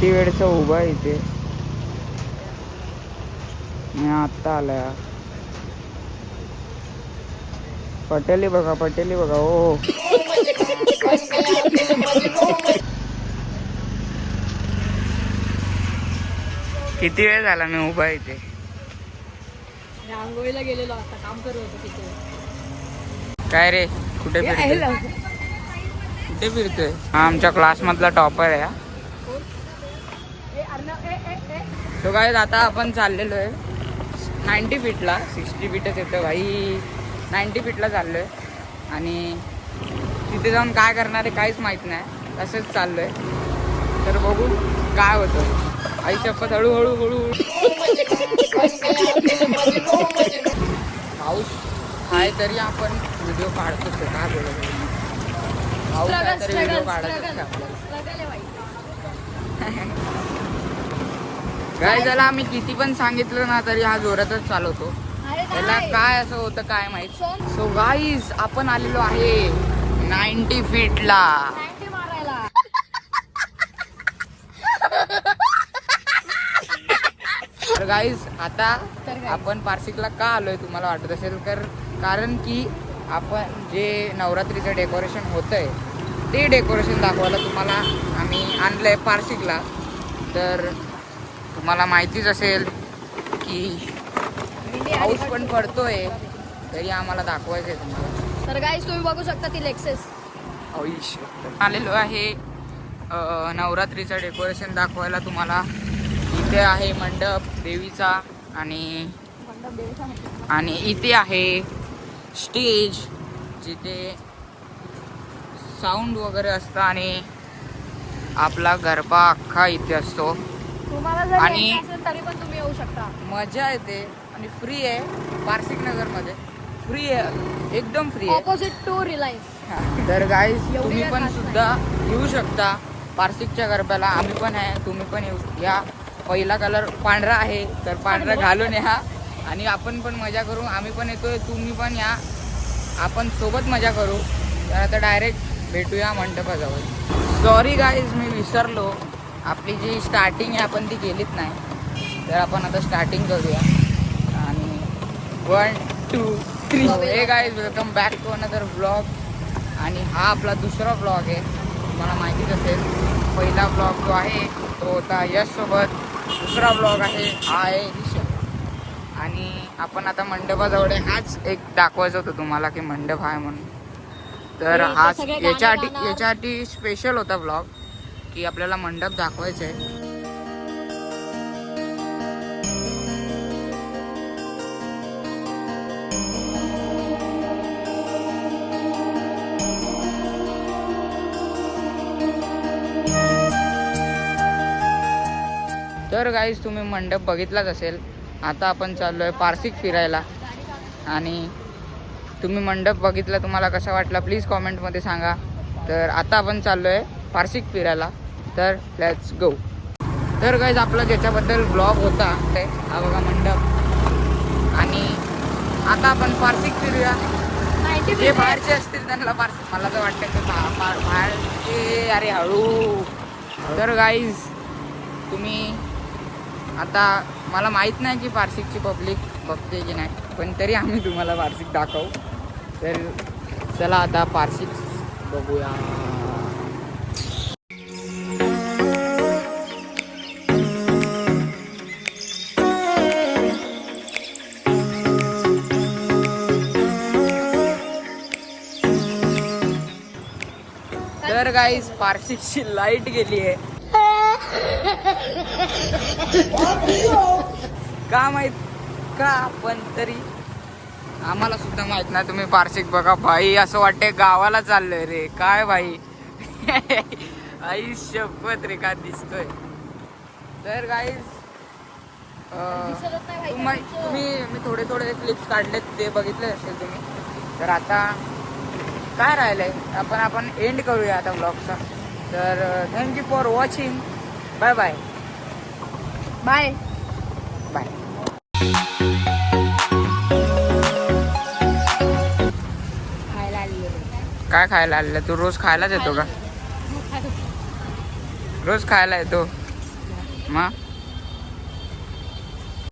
किती वेळचा उभा आहे इथे. मी आत्ता आला. पटेली बघा, पटेली बघा. ओ किती वेळ झाला मी उभा आहे इथे. रांगोळीला गेलेलो, आता काम करत होतो तिथे. काय रे, कुठे फिरतोय? कुठे फिरतोय? हा आमच्या क्लास मधला टॉपर आहे. सो गाईज आता आपण चाललेलो आहे 90 फीटला. 60 फीटच येतं भाई. 90 फीटला चाललो आहे आणि तिथे जाऊन काय करणार आहे काहीच माहीत नाही. तसंच चाललो आहे. तर बघू काय होतं. आई शपथ, हळूहळू हळूहळू. पाऊस आहे तरी आपण व्हिडिओ काढतोच. काय बोलत पाऊस आहे तरी व्हिडिओ काढतच काय झालं. आम्ही किती पण सांगितलं ना तरी हा जोरातच चालवतो. त्याला काय असं होतं काय माहित. सो गाईज आपण आलेलो आहे 90 फीटला. तर गाईज आता आपण पारसिकला का आलोय तुम्हाला वाटत असेल कारण की आपण जे नवरात्रीचं डेकोरेशन होतंय ते डेकोरेशन दाखवायला तुम्हाला आम्ही आणलंय पारसिकला. तर तुम्हाला माहितीच असेल की पाऊस पण पडतोय तरी आम्हाला दाखवायचं आहे तुम्हाला. तर गाईस तुम्ही बघू शकता ती लेक्सेस आलेलो आहे नवरात्रीचं डेकोरेशन दाखवायला तुम्हाला. इथे आहे मंडप देवीचा आणि इथे आहे स्टेज जिथे साऊंड वगैरे असतं आणि आपला गरबा अख्खा इथे असतो. आणि तरी पण तुम्ही येऊ शकता. मजा येते आणि फ्री आहे. पारसिक नगर मध्ये फ्री आहे, एकदम फ्री आहे. Opposite to Reliance. तर गाईस तुम्ही पण सुद्धा येऊ शकता पारसिकच्या गरब्याला. आम्ही पण आहे, तुम्ही पण येऊ. या पहिला कलर पांढरा आहे तर पांढरा घालून या आणि आपण पण मजा करू. आम्ही पण येतोय, तुम्ही पण या, आपण सोबत मजा करू. तर आता डायरेक्ट भेटूया मंडपाजवळ. सॉरी गाईज मी विसरलो, आपली जी स्टार्टिंग आहे आपण ती केलीच नाही. तर आपण आता स्टार्टिंग करूया आणि 1 2 3. हे guys welcome back to another blog. आणि हा आपला दुसरा ब्लॉग आहे. तुम्हाला माहितीच असेल पहिला ब्लॉग जो आहे तो होता यशसोबत. दुसरा ब्लॉग आहे हा आहे ऋषभ. आणि आपण आता मंडपाजवळ हाच एक दाखवायचं होतं तुम्हाला की मंडप आहे म्हणून. तर हाच याच्यासाठी स्पेशल होता ब्लॉग की आपल्याला मंडप दाखवायचं आहे. तर गाईज तुम्ही मंडप बघितलाच असेल. आता आपण चाललो आहे पारसिक फिरायला आणि तुम्ही मंडप बघितला तुम्हाला कसा वाटला प्लीज कॉमेंटमध्ये सांगा. तर आता आपण चाललो आहे पारसिक फिरायला. तर लेट्स गो. तर गाईज आपला ज्याच्याबद्दल ब्लॉग होता हा बघा मंडप. आणि आता आपण पारसिक फिरूया. जे बाहेरचे असतील त्यांना पारसिक, मला तर वाटतं की बाहेरचे अरे हळू. तर गाईज तुम्ही आता मला माहीत नाही की पारसिकची पब्लिक बघते की नाही पण तरी आम्ही तुम्हाला पारसिक दाखवू. तर चला आता पारसिक बघूया. तर गाईज पारसिकची लाईट गेली आहे. का माहित का पण तरी आम्हाला सुद्धा माहित नाही. तुम्ही पारसिक बघा भाई, असं वाटतंय गावाला चाललोय रे. काय भाई आई शपथ रे का दिसतोय. तर गाईज तुम्ही मी थोडे क्लिप्स काढलेत ते बघितले असेल तुम्ही. तर आता काय राहिलंय आपण एंड करूया आता ब्लॉगचा. तर thank you for watching. Bye bye bye bye. काय खायला आलेलं तू? रोज खायलाच येतो का? रोज खायला येतो. मग